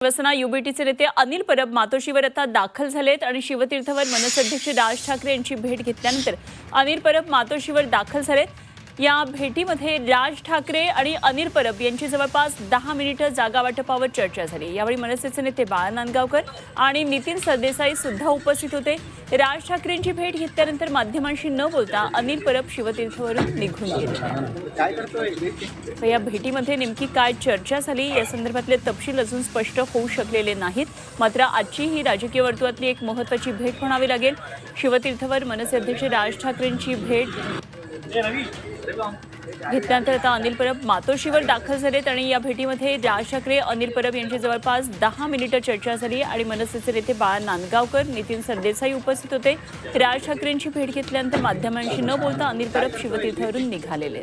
शिवसेना युबीटीचे नेते अनिल परब मातोश्रीवर आता दाखल झालेत आणि शिवतीर्थवर मनसे अध्यक्ष राज ठाकरे यांची भेट घेतल्यानंतर अनिल परब मातोश्रीवर दाखल झालेत। या भेटीमध्ये राज ठाकरे आणि अनिल परब यांची जवळपास 10 मिनिटे जागा वाटपावर चर्चा झाली। यावेळी मनसेचे नेते बाळा नांदगावकर आणि नितीन सरदेसाई सुद्धा उपस्थित होते। राज ठाकरेंची भेट घेतल्यानंतर माध्यमांशी न बोलता अनिल परब शिवतीर्थवरून निघून गेले। या भेटीमध्ये नेमकी काय चर्चा झाली या संदर्भातले तपशील अजून स्पष्ट होऊ शकलेले नाहीत। मात्र आजची ही राजकीय वर्तुळातली एक महत्त्वाची भेट म्हणावी लागेल। शिवतीर्थवर मनसे अध्यक्ष राज ठाकरेंची भेट घेतल्यानंतर आता अनिल परब मातोश्रीवर दाखल झालेत आणि या भेटीमध्ये राज ठाकरे अनिल परब यांची जवळपास 10 मिनिटे चर्चा झाली आणि मनसेचे नेते बाळा नांदगावकर नितीन सरदेसाई उपस्थित होते। राज ठाकरेंची भेट घेतल्यानंतर माध्यमांशी न बोलता अनिल परब शिवतीर्थवरून निघालेले।